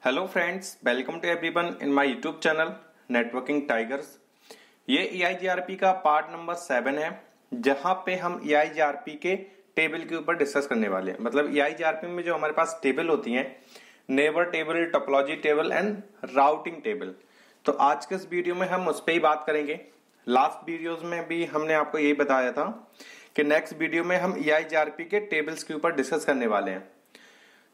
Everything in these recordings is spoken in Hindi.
Hello friends, welcome to everyone in my YouTube channel networking tigers. ये EIGRP का पार्ट नंबर 7 है, जहां पे हम EIGRP के टेबल के ऊपर डिस्कस करने वाले हैं। मतलब EIGRP में जो हमारे पास टेबल होती हैं, neighbour table, topology table and routing table, तो आज के इस वीडियो में हम उस पर ही बात करेंगे। लास्ट वीडियोज में भी हमने आपको यही बताया था कि नेक्स्ट वीडियो में हम EIGRP के टेबल्स के ऊपर डिस्कस करने वाले हैं,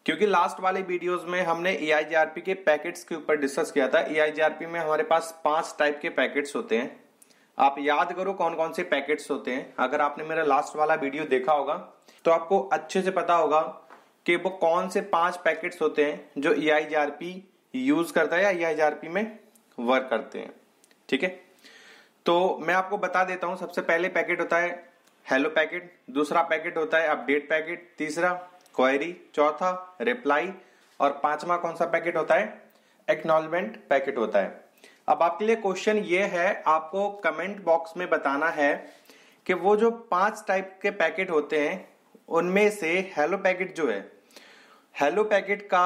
क्योंकि लास्ट वाले वीडियोस में हमने EIGRP के पैकेट्स के ऊपर डिस्कस किया था। EIGRP में हमारे पास 5 टाइप के पैकेट्स होते हैं। आप याद करो कौन कौन से पैकेट्स होते हैं। अगर आपने मेरा लास्ट वाला वीडियो देखा होगा तो आपको अच्छे से पता होगा कि वो कौन से 5 पैकेट्स होते हैं जो EIGRP यूज करता है या EIGRP में वर्क करते हैं। ठीक है, तो मैं आपको बता देता हूं। सबसे पहले पैकेट होता है हेलो पैकेट, दूसरा पैकेट होता है अपडेट पैकेट, तीसरा क्वेरी, चौथा रिप्लाई और पांचवा कौन सा पैकेट होता है? एक्नॉलेजमेंट पैकेट होता है। अब आपके लिए क्वेश्चन ये है, आपको कमेंट बॉक्स में बताना है कि वो जो 5 टाइप के पैकेट होते हैं उनमें से हेलो पैकेट जो है, हेलो पैकेट का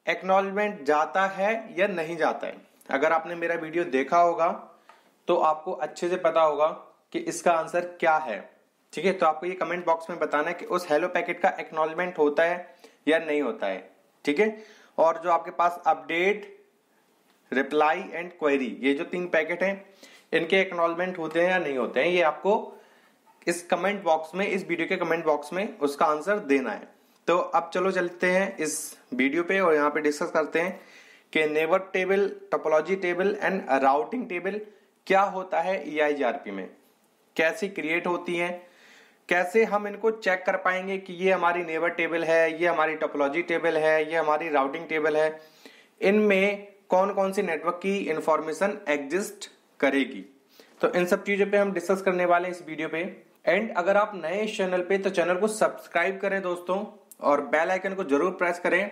एक्नॉलेजमेंट जाता है या नहीं जाता है। अगर आपने मेरा वीडियो देखा होगा तो आपको अच्छे से पता होगा कि इसका आंसर क्या है। ठीक है, तो आपको ये कमेंट बॉक्स में बताना है कि उस हेलो पैकेट का एक्नॉलेजमेंट होता है या नहीं होता है। ठीक है, और जो आपके पास अपडेट, रिप्लाई एंड क्वेरी, ये जो 3 पैकेट हैं, इनके एक्नॉलेजमेंट होते हैं या नहीं होते हैं, ये आपको इस कमेंट बॉक्स में, इस वीडियो के कमेंट बॉक्स में उसका आंसर देना है। तो अब चलो चलते हैं इस वीडियो पे और यहाँ पे डिस्कस करते हैं कि neighbour table, topology table and routing table क्या होता है EIGRP में, कैसे क्रिएट होती है, कैसे हम इनको चेक कर पाएंगे कि ये हमारी नेबर टेबल है, ये हमारी टोपोलॉजी टेबल है, ये हमारी राउटिंग टेबल है, इनमें कौन कौन सी नेटवर्क की इंफॉर्मेशन एग्जिस्ट करेगी। तो इन सब चीजों पे हम डिस्कस करने वाले हैं इस वीडियो पे। एंड अगर आप नए इस चैनल पे तो चैनल को सब्सक्राइब करें दोस्तों, और बेल आइकन को जरूर प्रेस करें।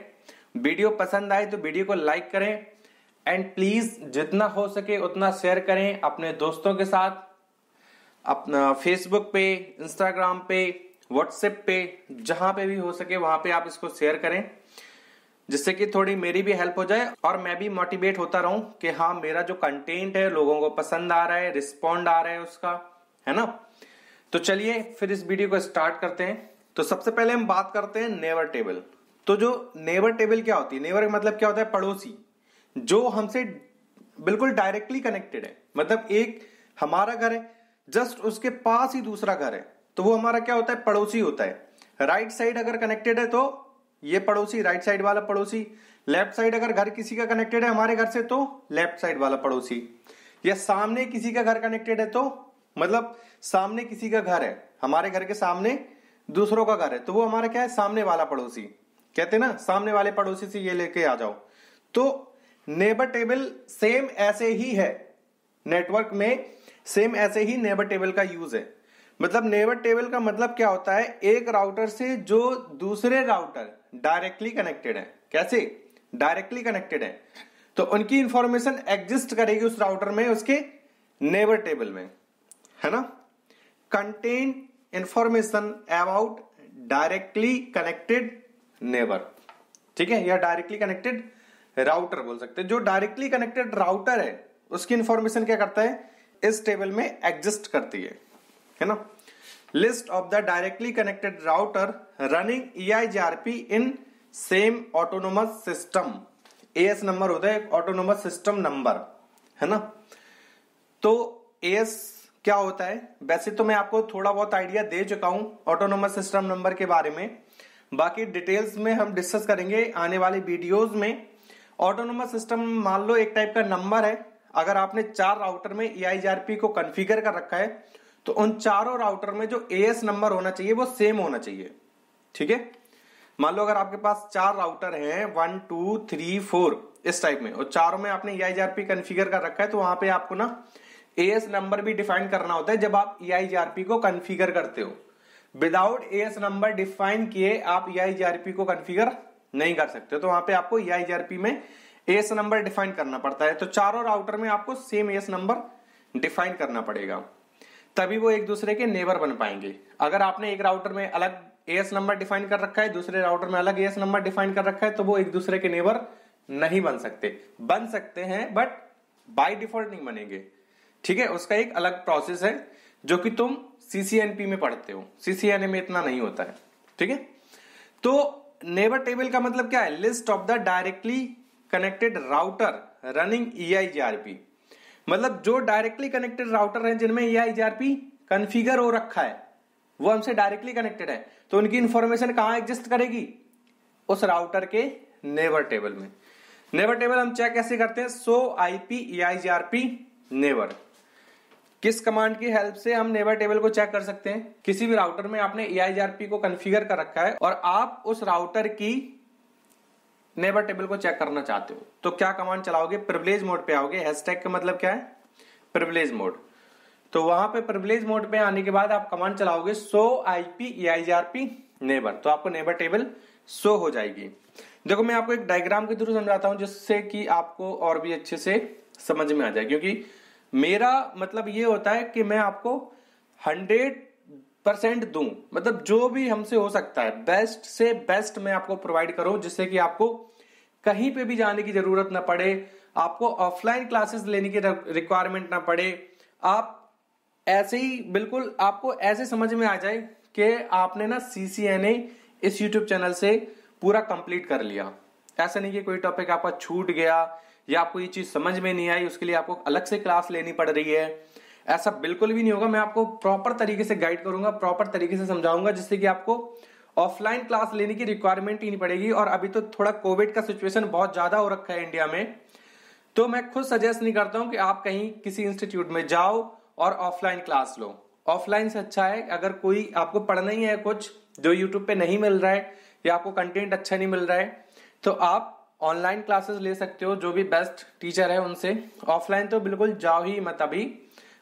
वीडियो पसंद आए तो वीडियो को लाइक करें एंड प्लीज जितना हो सके उतना शेयर करें अपने दोस्तों के साथ, अपना फेसबुक पे, इंस्टाग्राम पे, व्हाट्सएप पे, जहां पे भी हो सके वहां पे आप इसको शेयर करें, जिससे कि थोड़ी मेरी भी हेल्प हो जाए और मैं भी मोटिवेट होता रहूं कि हाँ, मेरा जो कंटेंट है लोगों को पसंद आ रहा है, रिस्पॉन्ड आ रहा है उसका, है ना। तो चलिए फिर इस वीडियो को स्टार्ट करते हैं। तो सबसे पहले हम बात करते हैं नेबर टेबल। तो जो नेबर टेबल क्या होती है? नेबर का मतलब क्या होता है? पड़ोसी, जो हमसे बिल्कुल डायरेक्टली कनेक्टेड है। मतलब एक हमारा घर है, जस्ट उसके पास ही दूसरा घर है, तो वो हमारा क्या होता है? पड़ोसी होता है। राइट साइड अगर कनेक्टेड है तो ये पड़ोसी, राइट साइड वाला पड़ोसी। लेफ्ट साइड अगर घर किसी का कनेक्टेड है हमारे घर से तो लेफ्ट साइड वाला पड़ोसी। या सामने किसी का घर कनेक्टेड है तो मतलब सामने किसी का घर है, हमारे घर के सामने दूसरों का घर है, तो वो हमारा क्या है? सामने वाला पड़ोसी। कहते हैं ना, सामने वाले पड़ोसी से ये लेके आ जाओ। तो नेबर टेबल सेम ऐसे ही है, नेटवर्क में सेम ऐसे ही नेबर टेबल का यूज है। मतलब नेबर टेबल का मतलब क्या होता है? एक राउटर से जो दूसरे राउटर डायरेक्टली कनेक्टेड है। कैसे? डायरेक्टली कनेक्टेड है, तो उनकी इंफॉर्मेशन एग्जिस्ट करेगी उस राउटर में, उसके नेबर टेबल में, है ना। Contain information about directly connected neighbour. ठीक है, या डायरेक्टली कनेक्टेड राउटर बोल सकते हैं। जो डायरेक्टली कनेक्टेड राउटर है उसकी इंफॉर्मेशन क्या करता है? इस टेबल में एग्जिस्ट करती है ना। List of the directly connected router running EIGRP in same autonomous system. AS number होता है, ऑटोनोमस सिस्टम नंबर, है ना। तो AS क्या होता है? वैसे तो मैं आपको थोड़ा बहुत आइडिया दे चुका हूं ऑटोनोमस सिस्टम नंबर के बारे में, बाकी डिटेल्स में हम डिस्कस करेंगे आने वाले वीडियोज में। ऑटोनोमस सिस्टम मान लो एक टाइप का नंबर है। अगर आपने 4 राउटर में EIGRP को कॉन्फ़िगर कर रखा है तो उन चारों राउटर में जो AS नंबर होना चाहिए वो सेम होना चाहिए। ठीक है, मान लो अगर आपके पास 4 राउटर हैं 1 2 3 4 इस टाइप में, और चारों में आपने EIGRP कॉन्फ़िगर कर रखा है, तो वहां पे आपको ना AS नंबर भी डिफाइन करना होता है जब आप EIGRP को कॉन्फ़िगर करते हो। विदाउट AS नंबर डिफाइन किए आप EIGRP को कॉन्फ़िगर नहीं कर सकते, तो वहां पे आपको EIGRP में AS नंबर डिफाइन करना पड़ता है। तो चारों राउटर में आपको सेम AS नंबर डिफाइन करना पड़ेगा, तभी वो एक दूसरे के नेबर बन पाएंगे। अगर आपने एक राउटर में अलग AS नंबर डिफाइन कर रखा है, दूसरे राउटर में अलग AS नंबर डिफाइन कर रखा है, तो वो एक दूसरे के नेबर नहीं बन सकते, बन सकते हैं बट बाय डिफॉल्ट नहीं बनेंगे। ठीक है, उसका एक अलग प्रोसेस है जो कि तुम सीसीएनपी में पढ़ते हो, सीसीएनए में इतना नहीं होता है। ठीक है, तो नेबर टेबल का मतलब क्या है? List of the directly connected router running EIGRP। मतलब जो डायरेक्टली कनेक्टेड राउटर हैं जिनमें EIGRP कॉन्फ़िगर हो रखा है, वो हमसे डायरेक्टली कनेक्टेड है, तो उनकी इंफॉर्मेशन कहां एग्जिस्ट करेगी? उस राउटर के नेबर टेबल में। नेबर टेबल हम चेक कैसे करते हैं? Show IP EIGRP neighbour. किस कमांड की हेल्प से हम नेबर टेबल को चेक कर सकते हैं? किसी भी राउटर में आपने EIGRP को कॉन्फ़िगर कर रखा है और आप उस राउटर की नेबर टेबल को चेक करना चाहते हो, तो क्या कमांड चलाओगे? प्रिविलेज मोड पे आओगे। हैशटैग का मतलब क्या है? Privilege mode. तो वहां पे प्रिविलेज मोड पे आने के बाद आप कमांड चलाओगे शो IP EIGRP नेबर, तो आपको नेबर टेबल शो हो जाएगी। देखो मैं आपको एक डायग्राम के थ्रू समझाता हूं जिससे कि आपको और भी अच्छे से समझ में आ जाए, क्योंकि मेरा मतलब ये होता है कि मैं आपको 100% दूं, मतलब जो भी हमसे हो सकता है बेस्ट से बेस्ट मैं आपको प्रोवाइड करूं, जिससे कि आपको कहीं पे भी जाने की जरूरत ना पड़े, आपको ऑफलाइन क्लासेस लेने की रिक्वायरमेंट ना पड़े। आप ऐसे ही बिल्कुल आपको ऐसे समझ में आ जाए कि आपने ना CCNA इस YouTube चैनल से पूरा कंप्लीट कर लिया। ऐसा नहीं कि कोई टॉपिक आपका छूट गया या आपको ये चीज समझ में नहीं आई उसके लिए आपको अलग से क्लास लेनी पड़ रही है, ऐसा बिल्कुल भी नहीं होगा। मैं आपको प्रॉपर तरीके से गाइड करूंगा, प्रॉपर तरीके से समझाऊंगा, जिससे कि आपको ऑफलाइन क्लास लेने की रिक्वायरमेंट ही नहीं पड़ेगी। और अभी तो थोड़ा कोविड का सिचुएशन बहुत ज्यादा हो रखा है इंडिया में, तो मैं खुद सजेस्ट नहीं करता हूं कि आप कहीं किसी इंस्टीट्यूट में जाओ और ऑफलाइन क्लास लो। ऑफलाइन से अच्छा है, अगर कोई आपको पढ़ना ही है कुछ जो यूट्यूब पे नहीं मिल रहा है या आपको कंटेंट अच्छा नहीं मिल रहा है, तो आप ऑनलाइन क्लासेस ले सकते हो, जो भी बेस्ट टीचर है उनसे। ऑफलाइन तो बिल्कुल जाओ ही मत अभी,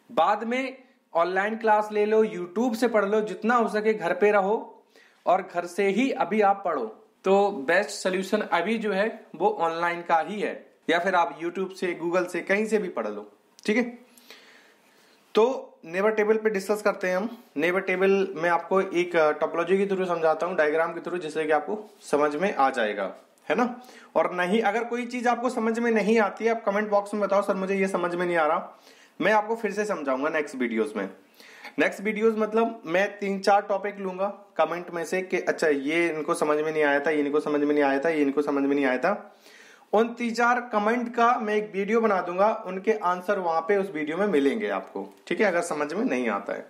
बाद में ऑनलाइन क्लास ले लो, यूट्यूब से पढ़ लो, जितना हो सके घर पे रहो और घर से ही अभी आप पढ़ो। तो बेस्ट सोल्यूशन अभी जो है वो ऑनलाइन का ही है, या फिर आप यूट्यूब से, गूगल से, कहीं से भी पढ़ लो। ठीक है, तो नेबर टेबल पे डिस्कस करते हैं हम। नेबर टेबल में आपको एक टोपोलॉजी के थ्रू समझाता हूं, डायग्राम के थ्रू, जिससे कि आपको समझ में आ जाएगा, है ना। और नहीं, अगर कोई चीज आपको समझ में नहीं आती है, आप कमेंट बॉक्स में बताओ सर मुझे ये समझ में नहीं आ रहा, मैं आपको फिर से समझाऊंगा नेक्स्ट वीडियोस में। नेक्स्ट वीडियोस मतलब मैं 3-4 टॉपिक लूंगा कमेंट में से कि अच्छा ये इनको समझ में नहीं आया था, ये इनको समझ में नहीं आया था, ये इनको समझ में नहीं आया था। उन 3-4 कमेंट का मैं एक वीडियो बना दूंगा, उनके आंसर वहां पे उस वीडियो में मिलेंगे आपको। ठीक है, अगर समझ में नहीं आता है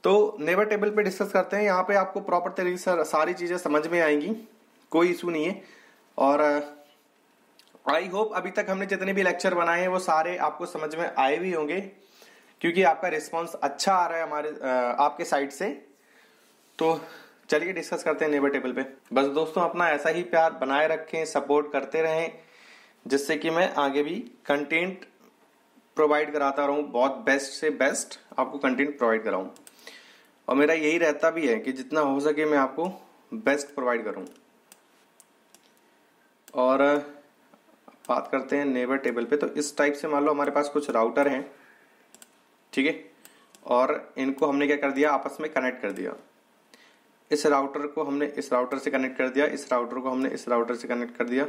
तो नेबर टेबल पे डिस्कस करते हैं। यहाँ पे आपको प्रॉपर तरीके से सारी चीजें समझ में आएंगी, कोई इशू नहीं है। और आई होप अभी तक हमने जितने भी लेक्चर बनाए हैं वो सारे आपको समझ में आए भी होंगे, क्योंकि आपका रिस्पॉन्स अच्छा आ रहा है हमारे आपके साइड से। तो चलिए डिस्कस करते हैं नेबर टेबल पे। बस दोस्तों अपना ऐसा ही प्यार बनाए रखें, सपोर्ट करते रहें, जिससे कि मैं आगे भी कंटेंट प्रोवाइड कराता रहूं, बहुत बेस्ट से बेस्ट आपको कंटेंट प्रोवाइड कराऊं। और मेरा यही रहता भी है कि जितना हो सके मैं आपको बेस्ट प्रोवाइड करूं। और बात करते हैं नेबर टेबल पे, तो इस टाइप से मान लो हमारे पास कुछ राउटर हैं, ठीक है, और इनको हमने क्या कर दिया, आपस में कनेक्ट कर दिया। इस राउटर को हमने इस राउटर से कनेक्ट कर दिया, इस राउटर को हमने इस राउटर से कनेक्ट कर दिया।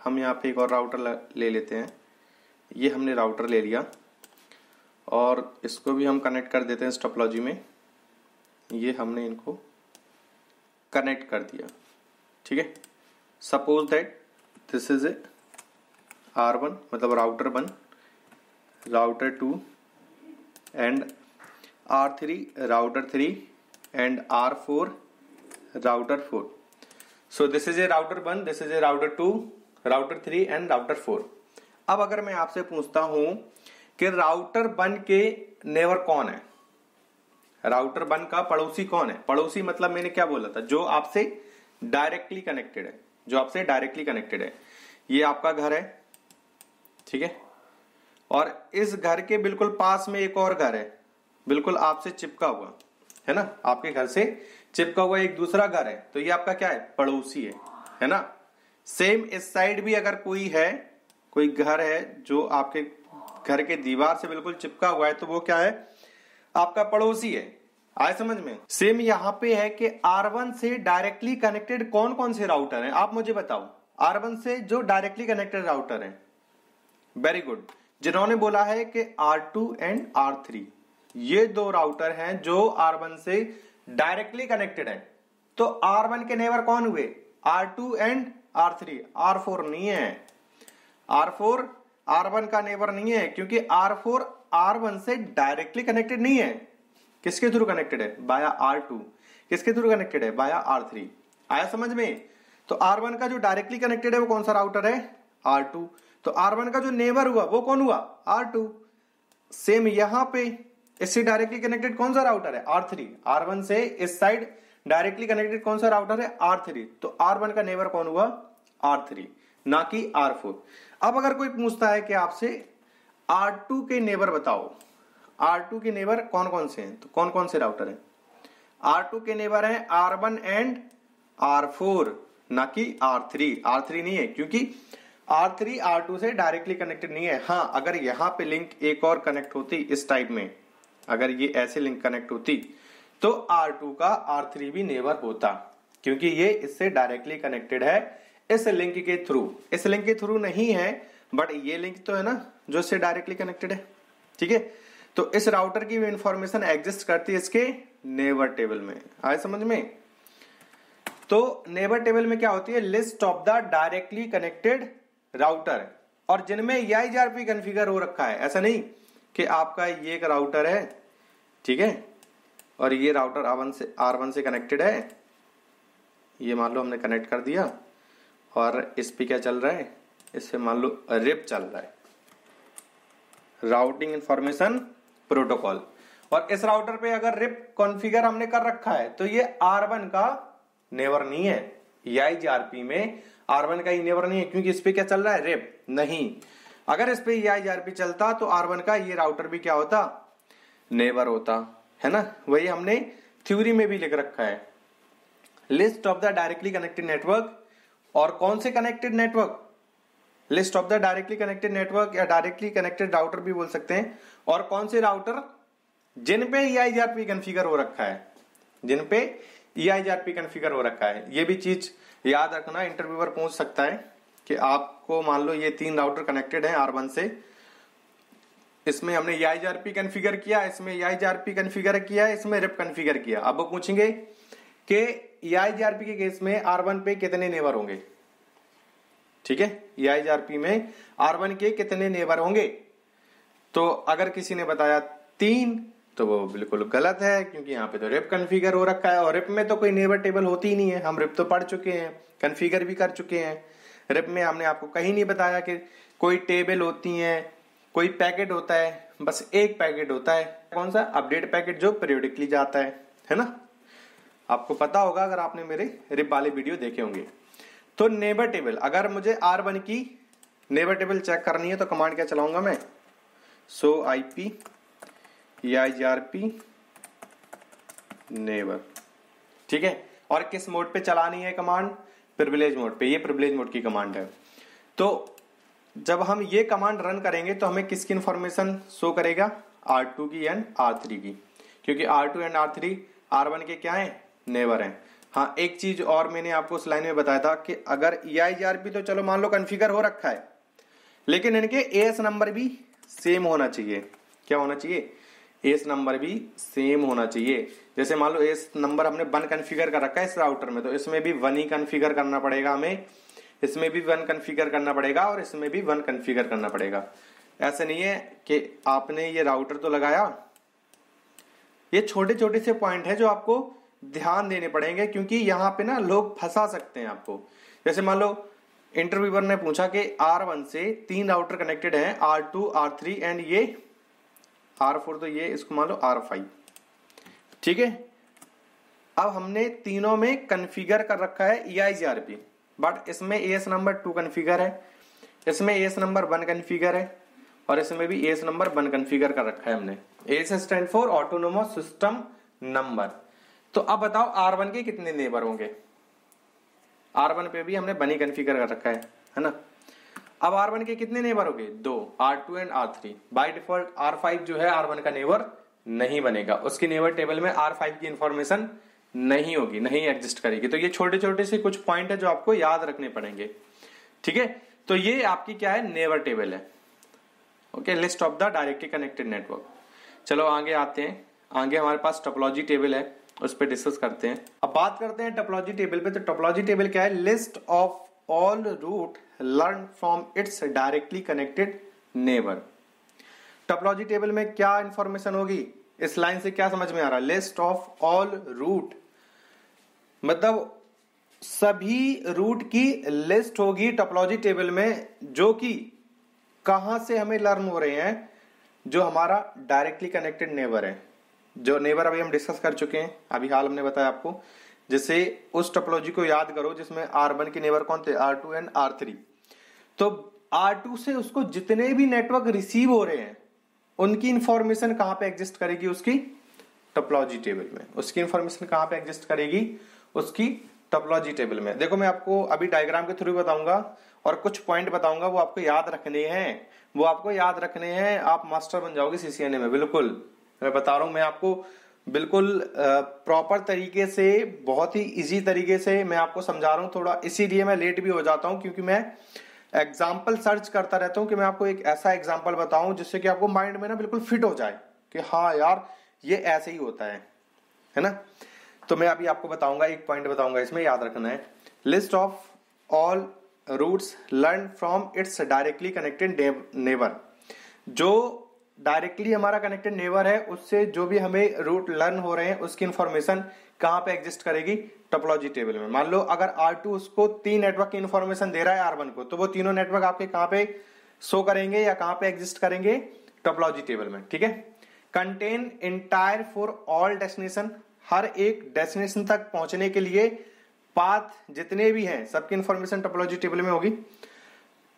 हम यहाँ पे एक और राउटर ले लेते हैं, ये हमने राउटर ले लिया और इसको भी हम कनेक्ट कर देते हैं इस टोपोलॉजी में। ये हमने इनको कनेक्ट कर दिया, ठीक है। Suppose that this is a R1 मतलब router 1, router 2 and R3 router 3 and R4 router 4. So this is a router 1, this is a router 2, router 3 and router 4. अब अगर मैं आपसे पूछता हूं कि राउटर 1 के नेबर कौन है, राउटर 1 का पड़ोसी कौन है? पड़ोसी मतलब मैंने क्या बोला था, जो आपसे डायरेक्टली कनेक्टेड है, जो आपसे डायरेक्टली कनेक्टेड है। ये आपका घर है, ठीक है, और इस घर के बिल्कुल पास में एक और घर है, बिल्कुल आपसे चिपका हुआ है ना, आपके घर से चिपका हुआ एक दूसरा घर है, तो ये आपका क्या है, पड़ोसी है ना। सेम इस साइड भी अगर कोई है, कोई घर है जो आपके घर के दीवार से बिल्कुल चिपका हुआ है, तो वो क्या है, आपका पड़ोसी है। आए समझ में? सेम यहाँ पे है कि R1 से डायरेक्टली कनेक्टेड कौन कौन से राउटर हैं, आप मुझे बताओ। R1 से जो डायरेक्टली कनेक्टेड राउटर है, वेरी गुड, जिन्होंने बोला है कि R2 एंड R3 ये दो राउटर हैं जो R1 से डायरेक्टली कनेक्टेड है। तो R1 के नेबर कौन हुए? R2 एंड R3, R4 नहीं है। R4 R1 का नेबर नहीं है, क्योंकि R4 R1 से डायरेक्टली कनेक्टेड नहीं है। किसके थ्रू कनेक्टेड है? बाया R2। किसके थ्रू कनेक्टेड है? बाया R3। आया समझ में? तो R1 का जो डायरेक्टली कनेक्टेड है वो कौन सा राउटर है? R2। तो R1 का जो नेबर हुआ वो कौन हुआ? R2। सेम यहां पे इससे डायरेक्टली कनेक्टेड कौन सा राउटर है? R3। R1 से इस साइड डायरेक्टली कनेक्टेड कौन सा राउटर है? R3। तो R1 का नेबर कौन हुआ? R3, ना कि R4। अब अगर कोई पूछता है कि आपसे R2 के नेबर बताओ, R2 के नेबर कौन कौन से हैं, तो कौन कौन से राउटर हैं? R2 के नेबर हैं R1 एंड R4, ना कि R3। R3 नहीं है, क्योंकि R3 R2 से डायरेक्टली कनेक्टेड नहीं है। हाँ, अगर यहां पे लिंक एक और कनेक्ट होती इस टाइप में, अगर ये ऐसे लिंक कनेक्ट होती तो R2 का R3 भी नेबर होता, क्योंकि ये इससे डायरेक्टली कनेक्टेड है इस लिंक के थ्रू। इस लिंक के थ्रू नहीं है, बट ये लिंक तो है ना जो इससे डायरेक्टली कनेक्टेड है। ठीक है, तो इस राउटर की भी इंफॉर्मेशन एग्जिस्ट करती है इसके नेबर टेबल में। आए समझ में? तो नेबर टेबल में क्या होती है? List of the directly connected router, और जिनमें EIGRP कॉन्फ़िगर हो रखा है। ऐसा नहीं कि आपका ये एक राउटर है, ठीक है, और ये राउटर R1 से कनेक्टेड है, ये मान लो हमने कनेक्ट कर दिया, और इस पे क्या चल रहा है? इससे मान लो रिप चल रहा है, राउटिंग इंफॉर्मेशन प्रोटोकॉल, और इस राउटर पे अगर रिप कॉन्फ़िगर हमने कर रखा है तो ये R1 का नेबर नहीं है। EIGRP में R1 का ही नेबर नहीं है, क्योंकि इस पे क्या चल रहा है? रिप नहीं। अगर इस पे EIGRP चलता तो R1 का ये राउटर भी क्या होता? नेबर होता, है ना। वही हमने थ्योरी में भी लिख रखा है, list of the directly connected network. और कौन से connected network? List of the directly connected network, या डायरेक्टली कनेक्टेड राउटर भी बोल सकते हैं। और कौन से राउटर? जिन पे EIGRP कॉन्फ़िगर हो रखा है, जिन पे EIGRP कॉन्फ़िगर हो रखा है। ये भी चीज याद रखना, इंटरव्यूअर पूछ सकता है कि आपको मान लो ये 3 राउटर कनेक्टेड हैं R1 से, इसमें हमने EIGRP कॉन्फ़िगर किया, इसमें EIGRP कॉन्फ़िगर किया, इसमें रिप कॉन्फ़िगर किया। अब वो पूछेंगे कि EIGRP के केस में R1 पे कितने नेबर होंगे? ठीक है, EIGRP में R1 के कितने नेबर होंगे? तो अगर किसी ने बताया 3 तो वो बिल्कुल गलत है, क्योंकि यहाँ पे तो रिप कॉन्फ़िगर हो रखा है, और रिप में तो कोई नेबर टेबल होती ही नहीं है। हम रिप तो पढ़ चुके हैं, कॉन्फ़िगर भी कर चुके हैं। रिप में हमने आपको कहीं नहीं बताया कि कोई टेबल होती है, कोई पैकेट होता है, बस एक पैकेट होता है। कौन सा? अपडेट पैकेट, जो पीरियोडिकली जाता है ना। आपको पता होगा अगर आपने मेरे रिप वाले वीडियो देखे होंगे। तो नेबर टेबल, अगर मुझे R1 की नेबर टेबल चेक करनी है तो कमांड क्या चलाऊंगा मैं? सो IP EIGRP नेबर। ठीक है, और किस मोड पे चलानी है कमांड? प्रिविलेज मोड पे। ये प्रिविलेज मोड की कमांड है। तो जब हम ये कमांड रन करेंगे तो हमें किसकी इंफॉर्मेशन शो करेगा? R2 की एंड R3 की, क्योंकि R2 एंड R3 R1 के क्या है? नेबर हैं। हाँ, एक चीज और मैंने आपको उस लाइन में बताया था कि अगर EIGRP तो चलो मान लो कॉन्फ़िगर हो रखा है, लेकिन इनके AS नंबर भी सेम होना चाहिए। क्या होना चाहिए? AS नंबर भी सेम होना चाहिए। जैसे मान लो AS नंबर हमने 1 कॉन्फ़िगर कर रखा है इस राउटर में, तो इसमें भी 1 ही कॉन्फ़िगर करना पड़ेगा हमें, इसमें भी 1 कॉन्फ़िगर करना पड़ेगा, और इसमें भी 1 कॉन्फ़िगर करना पड़ेगा। ऐसे नहीं है कि आपने ये राउटर तो लगाया। ये छोटे छोटे से पॉइंट है जो आपको ध्यान देने पड़ेंगे, क्योंकि यहाँ पे ना लोग फंसा सकते हैं आपको। जैसे मान लो इंटरव्यूअर ने पूछा कि R1 से 3 राउटर कनेक्टेड हैं, R2 R3 एंड ये R4, तो ये इसको मान लो R5। ठीक है, अब हमने तीनों में कॉन्फ़िगर कर रखा है EIGRP, बट इसमें AS नंबर 2 कॉन्फ़िगर है, इसमें AS नंबर 1 कॉन्फ़िगर है, और इसमें भी AS नंबर 1 कॉन्फ़िगर कर रखा है हमने। AS stand for autonomous system number. तो अब बताओ R1 के कितने नेबर होंगे? R1 पे भी हमने 1 ही कॉन्फ़िगर कर रखा है ना। अब R1 के कितने नेबर हो गए? 2, R2 and R3। By default R5 जो है R1 का नेबर नहीं बनेगा, उसकी नेबर टेबल में R5 की इंफॉर्मेशन नहीं होगी, नहीं एग्जिस्ट करेगी। तो ये छोटे छोटे से कुछ पॉइंट है जो आपको याद रखने पड़ेंगे। ठीक है, तो ये आपकी क्या है, नेबर टेबल है। Okay, list of the directly connected network. चलो आगे आते हैं, आगे हमारे पास टोपोलॉजी टेबल है, उस पर डिस्कस करते हैं। अब बात करते हैं टोपोलॉजी टेबल पे। तो टोपोलॉजी टेबल क्या है, list of all route learn from its directly connected neighbour. Topology table में क्या इंफॉर्मेशन होगी, इस लाइन से क्या समझ में आ रहा है, लिस्ट ऑफ ऑल रूट मतलब सभी रूट की लिस्ट होगी टोपोलॉजी टेबल में, जो कि कहां से हमें लर्न हो रहे हैं, जो हमारा डायरेक्टली कनेक्टेड नेबर है। जो नेबर अभी हम डिस्कस कर चुके हैं, अभी हाल हमने बताया आपको। जैसे उस टोपोलॉजी को याद करो जिसमें R1 के नेबर कौन थे, R2 एंड R3। तो R2 से उसको जितने भी नेटवर्क रिसीव हो रहे हैं उनकी इंफॉर्मेशन कहां पे एग्जिस्ट करेगी, उसकी टोपोलॉजी टेबल में। उसकी इंफॉर्मेशन कहां पे एग्जिस्ट करेगी, उसकी टोपोलॉजी टेबल में। देखो मैं आपको अभी डायग्राम के थ्रू बताऊंगा और कुछ पॉइंट बताऊंगा, वो आपको याद रखने हैं, वो आपको याद रखने हैं, आप मास्टर बन जाओगे CCNA में। बिल्कुल मैं बता रहा हूं, मैं आपको बिल्कुल प्रॉपर तरीके से, बहुत ही इजी तरीके से मैं आपको समझा रहा हूं। थोड़ा इसीलिए मैं लेट भी हो जाता हूं, क्योंकि मैं एग्जाम्पल सर्च करता रहता हूं कि मैं आपको एक ऐसा एग्जाम्पल बताऊं जिससे कि आपको माइंड में ना बिल्कुल फिट हो जाए कि हाँ यार ये ऐसे ही होता है ना। तो मैं अभी आपको बताऊंगा, एक पॉइंट बताऊंगा, इसमें याद रखना है, list of all routes learn from its directly connected neighbour. जो डायरेक्टली हमारा कनेक्टेड नेबर है उससे जो भी हमें रूट लर्न हो रहे हैं उसकी इंफॉर्मेशन कहां पे एग्जिस्ट करेगी, टोपोलॉजी टेबल में। मान लो अगर R2 उसको 3 नेटवर्क की इंफॉर्मेशन दे रहा है R1 को, तो वो तीनों नेटवर्क आपके कहां पे शो करेंगे या कहां पे एग्जिस्ट करेंगे, टोपोलॉजी टेबल में। ठीक है, contain entire for all destination, हर एक डेस्टिनेशन तक पहुंचने के लिए पाथ जितने भी हैं सबकी इंफॉर्मेशन टोपोलॉजी टेबल में होगी।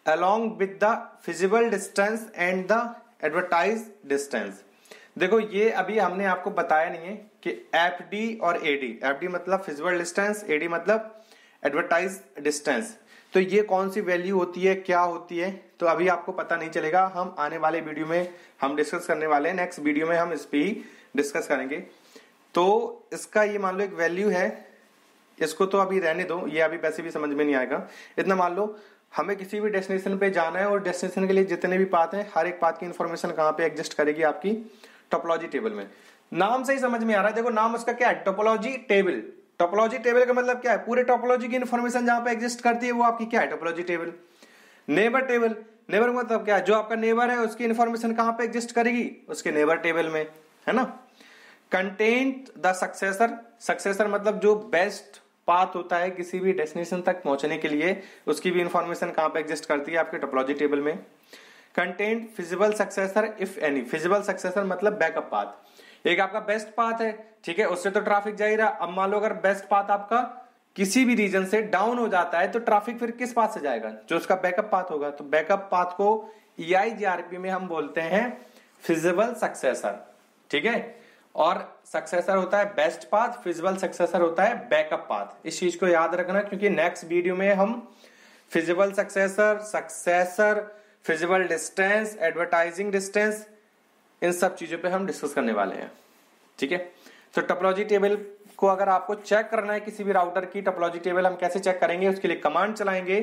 Along with the feasible distance and the advertise distance. देखो ये अभी हमने आपको बताया नहीं है कि FD और AD, FD मतलब फिजिबल डिस्टेंस, AD मतलब एडवर्टाइज डिस्टेंस, तो ये कौन सी वैल्यू होती है, क्या होती है, तो अभी आपको पता नहीं चलेगा। हम आने वाले वीडियो में हम डिस्कस करने वाले हैं, नेक्स्ट वीडियो में हम इस पे ही डिस्कस करेंगे। तो इसका ये मान लो एक वैल्यू है, इसको तो अभी रहने दो, ये अभी वैसे भी समझ में नहीं आएगा। इतना मान लो हमें किसी भी डेस्टिनेशन पे जाना है और डेस्टिनेशन के लिए जितने भी पाथ हैं, हर एक पाथ की इंफॉर्मेशन कहां पे एग्जिस्ट करेगी, आपकी टोपोलॉजी टेबल में। नाम से ही समझ में आ रहा है, देखो नाम उसका क्या है, टोपोलॉजी टेबल। टोपोलॉजी टेबल का मतलब क्या है, पूरे टोपोलॉजी की इंफॉर्मेशन जहां पे एग्जिस्ट करती है वो आपकी क्या है, topology table. Neighbour table, neighbour मतलब क्या है, जो आपका नेबर है उसकी इंफॉर्मेशन कहां पे एग्जिस्ट करेगी, उसके नेबर टेबल में, है ना। कंटेंट द सक्सेसर, सक्सेसर मतलब जो बेस्ट पाथ होता है किसी भी डेस्टिनेशन तक पहुंचने के लिए, उसकी भी इंफॉर्मेशन कहां पे एग्जिस्ट करती है, आपके टोपोलॉजी टेबल में। Content feasible successor if any, feasible successor मतलब बैकअप पाथ। एक आपका बेस्ट पाथ है, ठीक है, उससे तो ट्रैफिक जा ही रहा। अब मान लो अगर बेस्ट पाथ आपका किसी भी रीजन से डाउन हो जाता है तो ट्रैफिक फिर किस पाथ से जाएगा, जो उसका बैकअप पाथ होगा। तो बैकअप पाथ को EIGRP में हम बोलते हैं फिजिबल सक्सेसर, ठीक है। और सक्सेसर होता है बेस्ट पाथ, फिजिबल सक्सेसर होता है बैकअप पाथ। इस चीज को याद रखना, क्योंकि नेक्स्ट वीडियो में हम feasible successor, feasible distance, advertising distance, इन सब चीजों पे हम डिस्कस करने वाले हैं, ठीक है। तो टोपोलॉजी टेबल को अगर आपको चेक करना है किसी भी राउटर की टोपोलॉजी टेबल, हम कैसे चेक करेंगे, उसके लिए कमांड चलाएंगे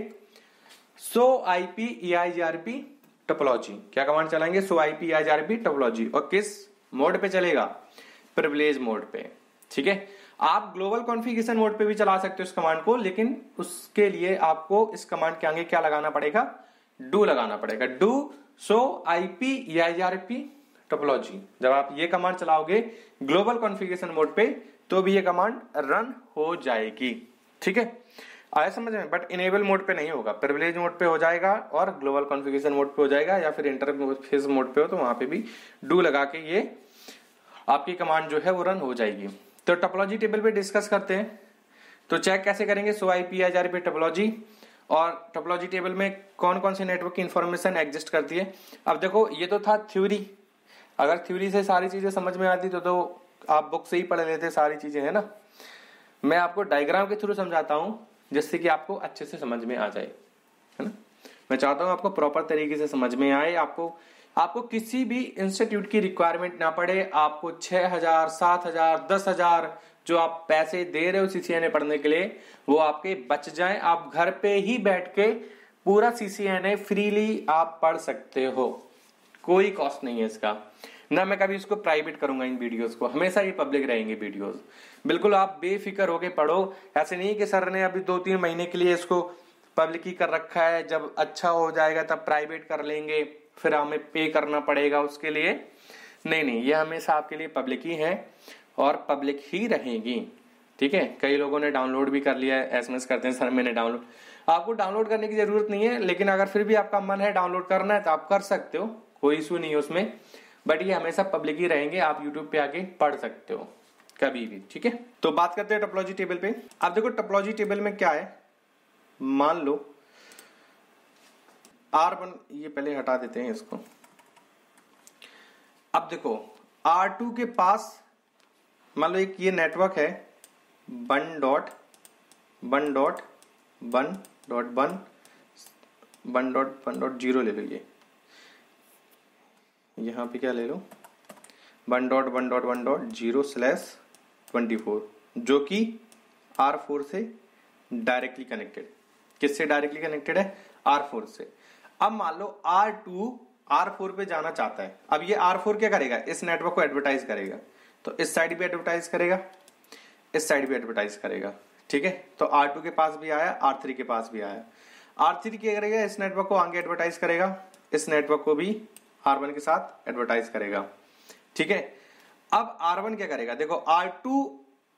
show IP EIGRP टोपोलॉजी। क्या कमांड चलाएंगे, show IP EIGRP टोपोलॉजी, और किस मोड पे चलेगा, प्रिविलेज मोड पे, ठीक है। आप ग्लोबल कॉन्फ़िगरेशन मोड पे भी चला सकते हो इस कमांड को, लेकिन उसके लिए आपको इस कमांड के आगे क्या लगाना पड़ेगा, डू लगाना पड़ेगा। Do show IP EIGRP topology. जब आप ये कमांड चलाओगे ग्लोबल कॉन्फ़िगरेशन मोड पे तो भी ये कमांड रन हो जाएगी, ठीक है, आया समझ में। बट इनेबल मोड पे नहीं होगा, प्रिविलेज मोड पे हो जाएगा और ग्लोबल कॉन्फ़िगरेशन मोड पे हो जाएगा, या फिर इंटरफेस मोड पे हो तो वहां पे भी डू लगा के ये आपकी कमांड जो है वो रन हो जाएगी। तो टोपोलॉजी टेबल पे डिस्कस करते हैं। तो चेक कैसे करेंगे, show IP EIGRP टोपोलॉजी, और टोपोलॉजी टेबल में कौन कौन से नेटवर्क की इंफॉर्मेशन एग्जिस्ट करती है। अब देखो ये तो था थ्योरी, अगर थ्योरी से सारी चीजें समझ में आती तो आप बुक से ही पढ़ लेते सारी चीजें, है ना। मैं आपको डायग्राम के थ्रू समझाता हूं जिससे कि आपको अच्छे से समझ में आ जाए, है ना। मैं चाहता हूं आपको प्रॉपर तरीके से समझ में आए, आपको किसी भी इंस्टीट्यूट की रिक्वायरमेंट ना पड़े। आपको 6,000, 7,000, 10,000 जो आप पैसे दे रहे हो CCNA पढ़ने के लिए, वो आपके बच जाएं। आप घर पे ही बैठ के पूरा CCNA फ्रीली आप पढ़ सकते हो, कोई कॉस्ट नहीं है इसका। ना मैं कभी इसको प्राइवेट करूंगा इन वीडियोस को, हमेशा ये पब्लिक रहेंगे वीडियोस। बिल्कुल आप बेफिक्र होके पढ़ो। ऐसे नहीं कि सर ने अभी 2-3 महीने के लिए इसको पब्लिक ही कर रखा है, जब अच्छा हो जाएगा तब प्राइवेट कर लेंगे, फिर हमें पे करना पड़ेगा उसके लिए। नहीं नहीं, ये हमेशा आपके लिए पब्लिक ही है और पब्लिक ही रहेगी। ठीक है, कई लोगों ने डाउनलोड भी कर लिया है, SMS करते हैं सर मैंने डाउनलोड। आपको डाउनलोड करने की जरूरत नहीं है, लेकिन अगर फिर भी आपका मन है डाउनलोड करना है तो आप कर सकते हो, कोई इशू नहीं है उसमें। बट ये हमेशा पब्लिक ही रहेंगे, आप यूट्यूब पे आके पढ़ सकते हो कभी भी। ठीक है, तो बात करते हैं टोपोलॉजी टेबल पे। अब देखो टोपोलॉजी टेबल में क्या है, मान लो R1, ये पहले हटा देते हैं इसको। अब देखो R2 के पास मान लो एक ये नेटवर्क है 1.1.1.1.0 ले लो, ये यहां पे क्या ले लो 1.1.1.0/24, जो कि R4 से डायरेक्टली कनेक्टेड। किससे डायरेक्टली कनेक्टेड है? R4 से। अब मान लो R2 R4 पे जाना चाहता है। अब ये R4 क्या करेगा, इस नेटवर्क को एडवर्टाइज करेगा, तो इस साइड भी एडवर्टाइज करेगा, इस साइड भी एडवर्टाइज करेगा। ठीक है, तो R2 के पास भी आया, R3 के पास भी आया। R3 क्या करेगा, इस नेटवर्क को आगे एडवर्टाइज करेगा, इस नेटवर्क को भी R1 के साथ एडवर्टाइज करेगा। ठीक है, अब R1 क्या करेगा, देखो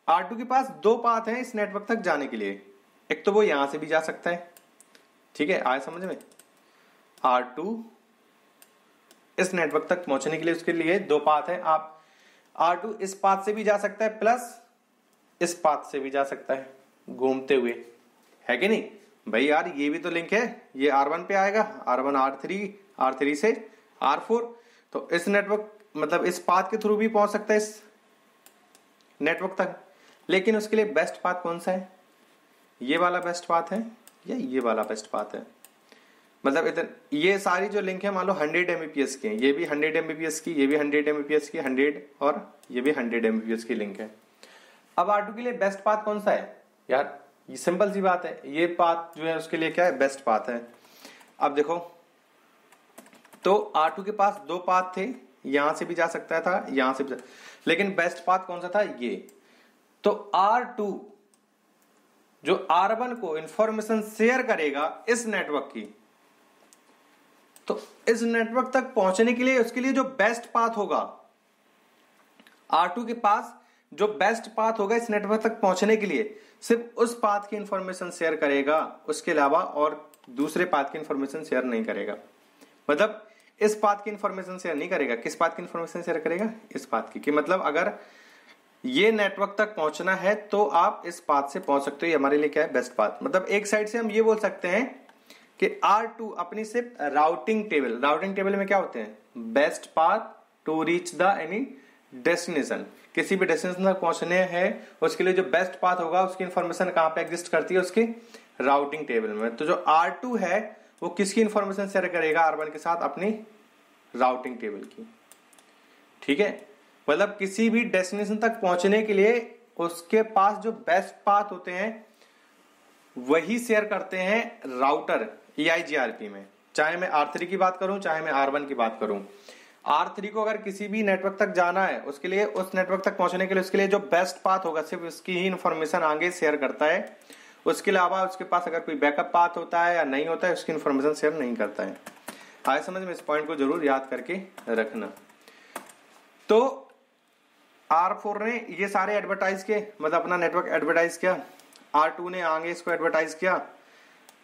R2 के पास दो पाथ हैं इस नेटवर्क तक जाने के लिए। एक तो वो यहां से भी जा सकता है, ठीक है, आया समझ में। R2 इस नेटवर्क तक पहुंचने के लिए उसके लिए दो पाथ है। आप R2 इस पाथ से भी जा सकता है, प्लस इस पाथ से भी जा सकता है घूमते हुए, है कि नहीं भाई यार, ये भी तो लिंक है। ये R1 पे आएगा, R1 R3 से R4, तो इस नेटवर्क मतलब इस पाथ के थ्रू भी पहुंच सकता है इस नेटवर्क तक। लेकिन उसके लिए बेस्ट पाथ कौन सा है, ये वाला बेस्ट पाथ है या ये वाला बेस्ट पाथ है? मतलब इधर ये सारी जो लिंक है मान लो 100 Mbps की है, ये भी 100 Mbps की, ये भी 100 Mbps की, 100 और ये भी 100 Mbps की लिंक है। अब R2 के लिए बेस्ट पाथ कौन सा है यार, ये सिंपल सी बात है, ये पाथ जो है उसके लिए क्या है, बेस्ट पाथ है। अब देखो तो R2 के पास दो पाथ थे, यहां से भी जा सकता था, यहां से भी लेकिन बेस्ट पाथ कौन सा था, ये। तो R2 जो R1 को इंफॉर्मेशन शेयर करेगा इस नेटवर्क की, तो इस नेटवर्क तक पहुंचने के लिए उसके लिए जो बेस्ट पाथ होगा, R2 के पास जो बेस्ट पाथ होगा इस नेटवर्क तक पहुंचने के लिए, सिर्फ उस पाथ की इंफॉर्मेशन शेयर करेगा, उसके अलावा और दूसरे पाथ की इंफॉर्मेशन शेयर नहीं करेगा। मतलब इस पाथ की इंफॉर्मेशन शेयर नहीं करेगा। किस पाथ की इंफॉर्मेशन शेयर करेगा, इस पाथ की। कि मतलब अगर ये नेटवर्क तक पहुंचना है तो आप इस पाथ से पहुंच सकते हो, ये हमारे लिए क्या है, बेस्ट पाथ। मतलब एक साइड से हम ये बोल सकते हैं कि R2 अपनी सिर्फ राउटिंग टेबल में क्या होते हैं, best path to reach the any destination. किसी भी डेस्टिनेशन तक पहुंचने हैं उसके लिए जो बेस्ट पाथ होगा उसकी इंफॉर्मेशन कहां पे एग्जिस्ट करती है, उसकी राउटिंग टेबल में। तो जो R2 है वो किसकी इंफॉर्मेशन शेयर करेगा R1 के साथ, अपनी राउटिंग टेबल की। ठीक है, मतलब किसी भी डेस्टिनेशन तक पहुंचने के लिए उसके पास जो बेस्ट पाथ होते हैं वही शेयर करते हैं राउटर EIGRP में। चाहे मैं R3 की बात करूं, चाहे मैं R1 की बात करूं, R3 को अगर किसी भी नेटवर्क तक जाना है उसके लिए, उस नेटवर्क तक पहुंचने के लिए उसके लिए जो बेस्ट पाथ होगा सिर्फ उसकी ही इंफॉर्मेशन आगे शेयर करता है। उसके अलावा उसके पास अगर कोई बैकअप पाथ होता है या नहीं होता है उसकी इंफॉर्मेशन शेयर नहीं करता है। आए समझ में, इस पॉइंट को जरूर याद करके रखना। तो R4 ने ये सारे एडवर्टाइज किए, मतलब अपना नेटवर्क एडवर्टाइज किया, R2 ने आगे इसको एडवर्टाइज किया,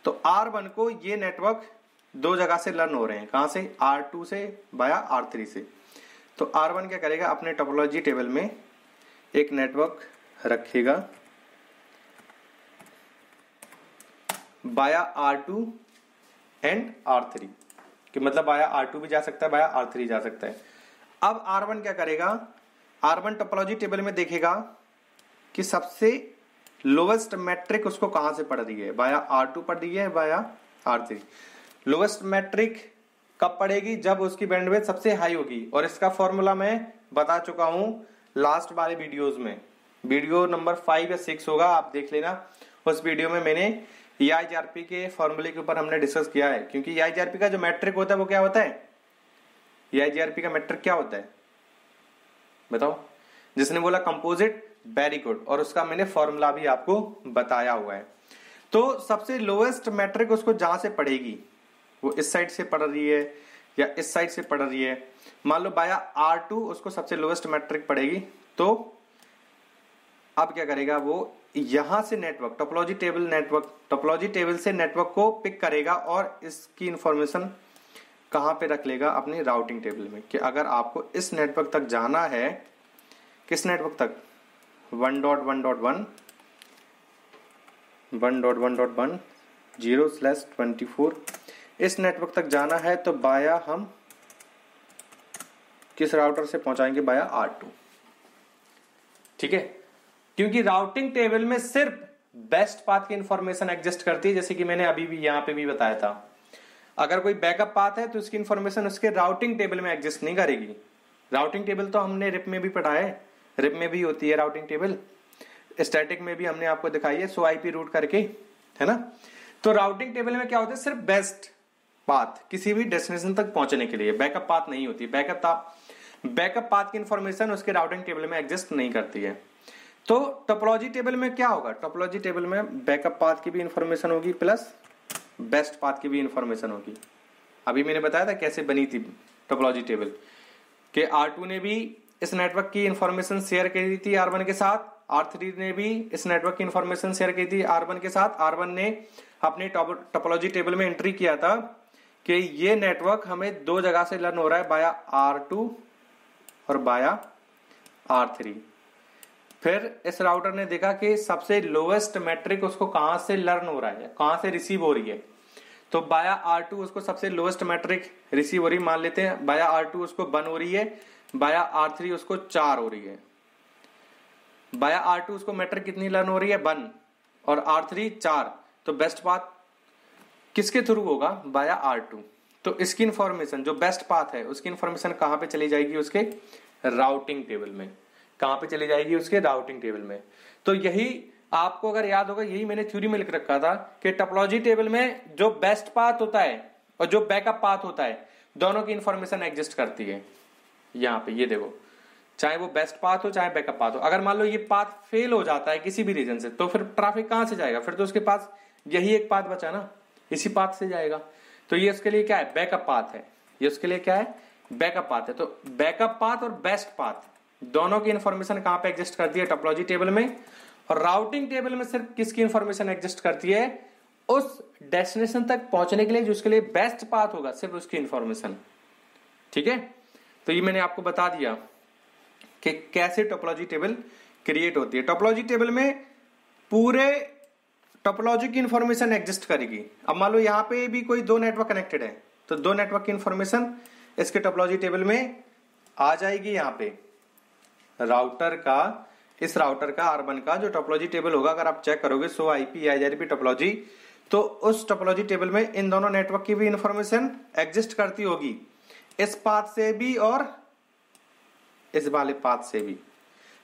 तो R1 को ये नेटवर्क दो जगह से लर्न हो रहे हैं। कहां से, R2 से बाया R3 से। तो R1 क्या करेगा, अपने टोपोलॉजी टेबल में एक नेटवर्क रखेगा बाया R2 एंड R3, कि मतलब बाया R2 भी जा सकता है, बाया R3 जा सकता है। अब R1 क्या करेगा, R1 टोपोलॉजी टेबल में देखेगा कि सबसे लोवेस्ट मैट्रिक उसको कहां से पड़ रही है, बाया R2 पड़ रही है, बाया R3। लोवेस्ट मैट्रिक कब पड़ेगी, जब उसकी बैंडविड्थ सबसे हाई होगी। और इसका फॉर्मूला मैं बता चुका हूं लास्ट वाले वीडियोस में, वीडियो नंबर 5 या 6 होगा, आप देख लेना। उस वीडियो में मैंने EIGRP के फॉर्मूले के ऊपर हमने डिस्कस किया है, क्योंकि EIGRP का जो मैट्रिक होता है वो क्या होता है, EIGRP का मैट्रिक क्या होता है बताओ। जिसने बोला कंपोजिट, वेरी गुड, और उसका मैंने फॉर्मूला भी आपको बताया हुआ है। तो सबसे लोएस्ट मैट्रिक उसको जहां से पढ़ेगी, वो इस साइड से पढ़ रही है या इस साइड से पढ़ रही है, मान लो बाया R2 उसको सबसे लोएस्ट मैट्रिक पड़ेगी, तो अब क्या करेगा वो यहां से नेटवर्क टोपोलॉजी टेबल से नेटवर्क को पिक करेगा और इसकी इंफॉर्मेशन कहां पे रख लेगा, अपनी राउटिंग टेबल में। कि अगर आपको इस नेटवर्क तक जाना है, किस नेटवर्क तक, 1.1.1 0/24 इस नेटवर्क तक जाना है, तो बाया हम किस राउटर से पहुंचाएंगे, बाया R2। ठीक है, क्योंकि राउटिंग टेबल में सिर्फ बेस्ट पाथ की इंफॉर्मेशन एग्जिस्ट करती है, जैसे कि मैंने अभी भी यहां पे भी बताया था। अगर कोई बैकअप पाथ है तो उसकी इंफॉर्मेशन उसके राउटिंग टेबल में एग्जिस्ट नहीं करेगी। राउटिंग टेबल तो हमने रिप में भी पढ़ा है, रिप में भी होती है राउटिंग टेबल, स्टैटिक में भी हमने आपको दिखाई है, सो IP रूट करके, है ना। तो राउटिंग टेबल में क्या होता है, सिर्फ बेस्ट पाथ किसी भी डेस्टिनेशन तक पहुंचने के लिए, बैकअप पाथ नहीं होती। बैकअप पाथ की इंफॉर्मेशन उसके राउटिंग टेबल में एग्जिस्ट नहीं करती है। तो टोपोलॉजी टेबल में क्या होगा, टोपोलॉजी टेबल में बैकअप पाथ की भी इंफॉर्मेशन होगी प्लस बेस्ट पाथ की भी इंफॉर्मेशन होगी। अभी मैंने बताया था कैसे बनी थी टोपोलॉजी टेबल, कि R2 ने भी इस नेटवर्क की इंफॉर्मेशन शेयर करी थी R1 के साथ, R3 ने भी इस नेटवर्क की इंफॉर्मेशन शेयर की थी R1 के साथ। R1 ने अपनी टोपोलॉजी टेबल में एंट्री किया था कि ये नेटवर्क हमें दो जगह से लर्न हो रहा है, बाया R2 और बाया R3। फिर इस राउटर ने देखा कि सबसे लोएस्ट मैट्रिक उसको कहां से लर्न हो रहा है, कहां से रिसीव हो रही है, तो बाया R2 उसको सबसे लोएस्ट मैट्रिक रिसीव हो रही, मान लेते हैं बाया R2 उसको 1 हो रही है, बाया R3 उसको 4 हो रही है। बाया R2 उसको मैट्रिक कितनी लर्न हो रही है, 1, और R3 4, तो बेस्ट पाथ किसके थ्रू होगा, बाया R2। तो इसकी इंफॉर्मेशन जो बेस्ट पाथ है उसकी इंफॉर्मेशन कहां पे चली जाएगी, उसके राउटिंग टेबल में। कहां पे चली जाएगी, उसके राउटिंग टेबल में। तो यही आपको अगर याद होगा, यही मैंने थ्योरी में लिख रखा था कि टोपोलॉजी टेबल में जो बेस्ट पाथ होता है और जो बैकअप पाथ होता है, दोनों की इंफॉर्मेशन एग्जिस्ट करती है। यहाँ पे ये देखो, चाहे वो बेस्ट पाथ हो चाहे बैकअप पाथ हो, अगर मान लो ये पाथ फेल हो जाता है किसी भी रीजन से, तो फिर ट्रैफिक कहां से जाएगा, फिर तो उसके पास यही एक पाथ बचा ना, इसी पाथ से जाएगा। तो ये उसके लिए क्या है, बैकअप पाथ है, ये उसके लिए क्या है, बैकअप पाथ है। तो बैकअप पाथ और बेस्ट पाथ दोनों की इंफॉर्मेशन कहां पे एग्जिस्ट करती है, टोपोलॉजी टेबल में। और राउटिंग टेबल में सिर्फ किसकी इंफॉर्मेशन एग्जिस्ट करती है, उस डेस्टिनेशन तक पहुंचने के लिए जिसके लिए बेस्ट पाथ होगा, सिर्फ उसकी इंफॉर्मेशन। ठीक है, तो ये मैंने आपको बता दिया कि कैसे टोपोलॉजी टेबल क्रिएट होती है। टोपोलॉजी टेबल में पूरे टोपोलॉजी की इंफॉर्मेशन एग्जिस्ट करेगी। अब मान लो यहाँ पे भी कोई दो नेटवर्क कनेक्टेड है, तो दो नेटवर्क की इंफॉर्मेशन इसके टोपोलॉजी टेबल में आ जाएगी। यहाँ पे राउटर का, इस राउटर का R1 का जो टोपोलॉजी टेबल होगा, अगर आप चेक करोगे सो IP EIGRP टोपोलॉजी, तो उस टोपोलॉजी टेबल में इन दोनों नेटवर्क की भी इंफॉर्मेशन एग्जिस्ट करती होगी, इस पाथ से भी और इस वाले पाथ से भी।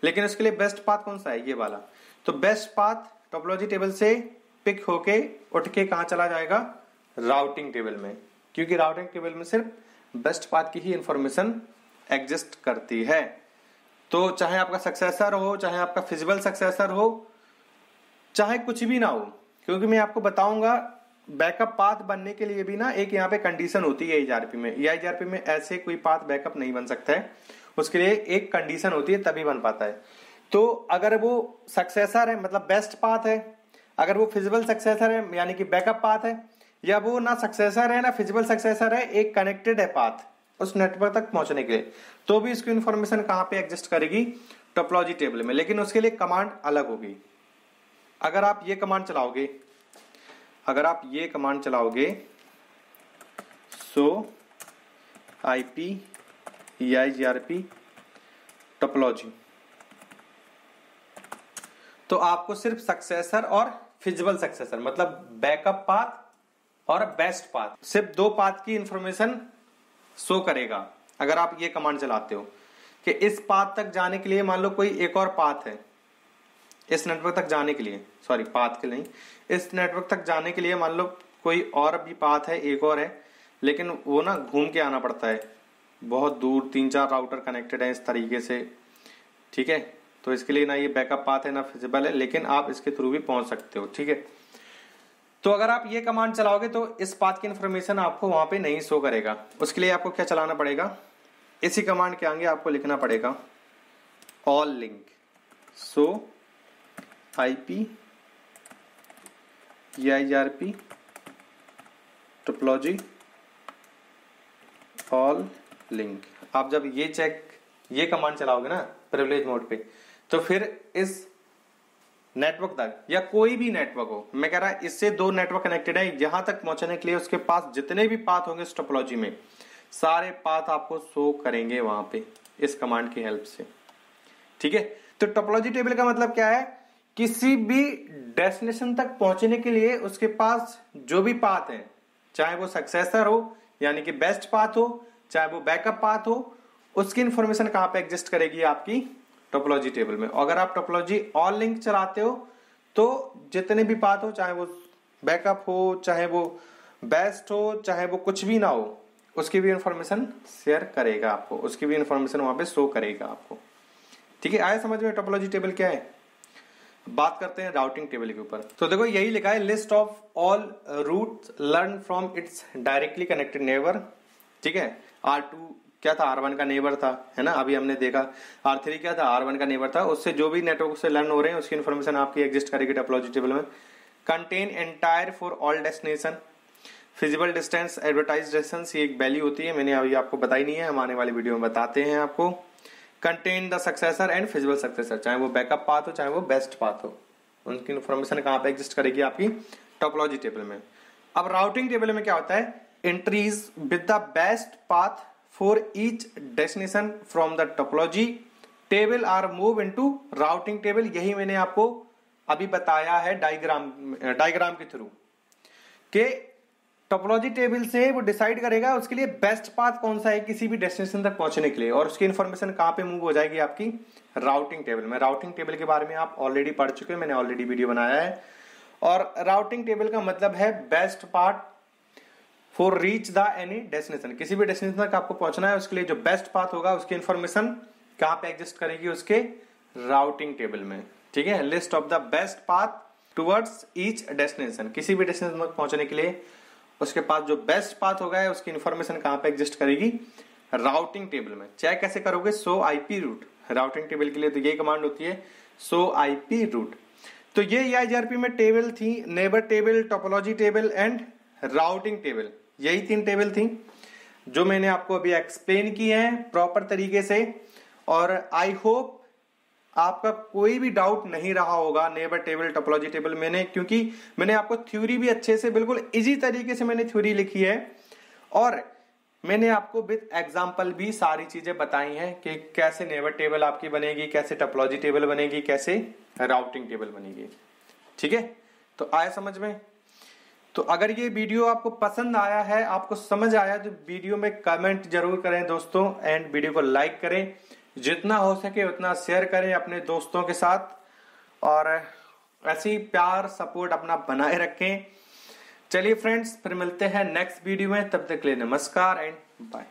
लेकिन उसके लिए बेस्ट पाथ कौन सा है, ये वाला। तो बेस्ट पाथ टोपोलॉजी टेबल से पिक होके उठ के कहां चला जाएगा, राउटिंग टेबल में, क्योंकि राउटिंग टेबल में सिर्फ बेस्ट पाथ की ही इंफॉर्मेशन एग्जिस्ट करती है। तो चाहे आपका सक्सेसर हो, चाहे आपका फिजिबल सक्सेसर हो, चाहे कुछ भी ना हो, क्योंकि मैं आपको बताऊंगा बैकअप पाथ बनने के लिए भी ना एक यहाँ पे कंडीशन होती है EIGRP में। EIGRP में ऐसे कोई पाथ बैकअप नहीं बन सकता है, उसके लिए एक कंडीशन होती है, तभी बन पाता है। तो अगर वो सक्सेसर है, मतलब बेस्ट पाथ है, अगर वो फिजिबल सक्सेसर है यानी कि बैकअप पाथ है, या वो ना सक्सेसर है ना फिजिबल सक्सेसर है, एक कनेक्टेड है पाथ उस नेटवर्क तक पहुंचने के लिए, तो भी इसकी इंफॉर्मेशन कहां पे एग्जिस्ट करेगी, टोपोलॉजी टेबल में। लेकिन उसके लिए कमांड अलग होगी। अगर आप ये कमांड चलाओगे, सो IP EIGRP टोपोलॉजी, तो आपको सिर्फ सक्सेसर और फिजिबल सक्सेसर, मतलब बैकअप पाथ और बेस्ट पाथ, सिर्फ दो पाथ की इंफॉर्मेशन शो करेगा। अगर आप ये कमांड चलाते हो कि इस पाथ तक जाने के लिए मान लो कोई एक और पाथ है, इस नेटवर्क तक जाने के लिए, सॉरी पाथ के नहीं, इस नेटवर्क तक जाने के लिए मान लो कोई और भी पाथ है, एक और है, लेकिन वो ना घूम के आना पड़ता है बहुत दूर, 3-4 राउटर कनेक्टेड है इस तरीके से, ठीक है। तो इसके लिए ना ये बैकअप पाथ है ना फिजिबल है, लेकिन आप इसके थ्रू भी पहुंच सकते हो, ठीक है। तो अगर आप ये कमांड चलाओगे तो इस पाथ की इंफॉर्मेशन आपको वहां पे नहीं शो करेगा। उसके लिए आपको क्या चलाना पड़ेगा, इसी कमांड के आगे आपको लिखना पड़ेगा all link show IP EIGRP topology all link. आप जब ये कमांड चलाओगे ना प्रिविलेज मोड पे, तो फिर इस नेटवर्क तक या कोई भी नेटवर्क हो, मैं कह रहा इससे 2 नेटवर्क कनेक्टेड है, यहां तक पहुंचने के लिए उसके पास जितने भी पाथ होंगे इस टोपोलॉजी में, सारे पाथ आपको शो करेंगे वहां पे इस कमांड की हेल्प से, ठीक है। तो टोपोलॉजी टेबल का मतलब क्या है, किसी भी डेस्टिनेशन तक पहुंचने के लिए उसके पास जो भी पाथ है, चाहे वो सक्सेसर हो यानी कि बेस्ट पाथ हो, चाहे वो बैकअप पाथ हो, उसकी इंफॉर्मेशन कहां पे एग्जिस्ट करेगी आपकी टोपोलॉजी टेबल में। अगर आप टोपोलॉजी ऑल लिंक चलाते हो तो जितने भी पाथ हो, चाहे वो बैकअप हो, चाहे वो बेस्ट हो, चाहे वो कुछ भी ना हो, उसकी भी इंफॉर्मेशन शेयर करेगा आपको, उसकी भी इंफॉर्मेशन वहां पे शो करेगा आपको, ठीक है। आया समझ में टोपोलॉजी टेबल क्या है। बात करते हैं राउटिंग टेबल के ऊपर। तो देखो यही लिखा है, list of all routes learn from its directly connected neighbour, ठीक है। R2 क्या था, R1 का नेबर था, है ना, अभी हमने देखा। R3 क्या था, R1 का नेबर था। उससे जो भी नेटवर्क से लर्न हो रहे हैं उसकी इन्फॉर्मेशन आपकी एग्जिस्ट करेगी टोपोलॉजी टेबल में। Contain entire for all destination, feasible distance, advertise distance, ये एक वैल्यू होती है, मैंने अभी आपको बताई नहीं है, हम आने वाली वीडियो में बताते हैं आपको। Contain the successor and feasible successor, चाहे वो बैकअप पाथ हो चाहे वो बेस्ट पाथ हो, उनकी इन्फॉर्मेशन कहां पे एग्जिस्ट करेगी आपकी टोपोलॉजी टेबल में। अब राउटिंग टेबल में क्या होता है, entries with the best path for each destination from the topology table are move into routing table. यही मैंने आपको अभी बताया है डायग्राम के थ्रू के टोपोलॉजी टेबल से वो डिसाइड करेगा उसके लिए बेस्ट पाथ कौन सा है किसी भी डेस्टिनेशन तक पहुंचने के लिए, और उसकी इन्फॉर्मेशन कहां पे मूव हो जाएगी आपकी राउटिंग टेबल में। राउटिंग टेबल के बारे में आप ऑलरेडी पढ़ चुके हैं, मैंने ऑलरेडी वीडियो बनाया है। और राउटिंग टेबल का मतलब है best path for reach the any destination, किसी भी डेस्टिनेशन तक आपको पहुंचना है, उसके लिए जो बेस्ट पाथ होगा उसकी इन्फॉर्मेशन कहां पे एग्जिस्ट करेगी, उसके राउटिंग टेबल में, ठीक है। List of the best path towards each destination, किसी भी डेस्टिनेशन तक पहुंचने के लिए उसके पास जो बेस्ट पाथ होगा उसकी इन्फॉर्मेशन कहां पे एग्जिस्ट करेगी राउटिंग टेबल में। चेक कैसे करोगे, show IP route. Routing table के लिए तो यही कमांड होती है, शो IP रूट। तो ये EIGRP में टेबल थी, neighbour table, topology table and routing table, यही 3 टेबल थी जो मैंने आपको अभी एक्सप्लेन की है प्रॉपर तरीके से। और आई होप आपका कोई भी डाउट नहीं रहा होगा नेबर टेबल, टोपोलॉजी टेबल क्योंकि मैंने आपको थ्योरी भी अच्छे से बिल्कुल इजी तरीके से मैंने थ्योरी लिखी है, और मैंने आपको विद एग्जांपल भी सारी चीजें बताई हैं कि कैसे नेबर टेबल आपकी बनेगी, कैसे टोपोलॉजी टेबल बनेगी, कैसे राउटिंग टेबल बनेगी, ठीक है। तो आया समझ में। तो अगर ये वीडियो आपको पसंद आया है, आपको समझ आया, तो वीडियो में कमेंट जरूर करें दोस्तों, एंड वीडियो को लाइक करें, जितना हो सके उतना शेयर करें अपने दोस्तों के साथ, और ऐसे ही प्यार सपोर्ट अपना बनाए रखें। चलिए फ्रेंड्स, फिर मिलते हैं नेक्स्ट वीडियो में, तब तक के लिए नमस्कार एंड बाय।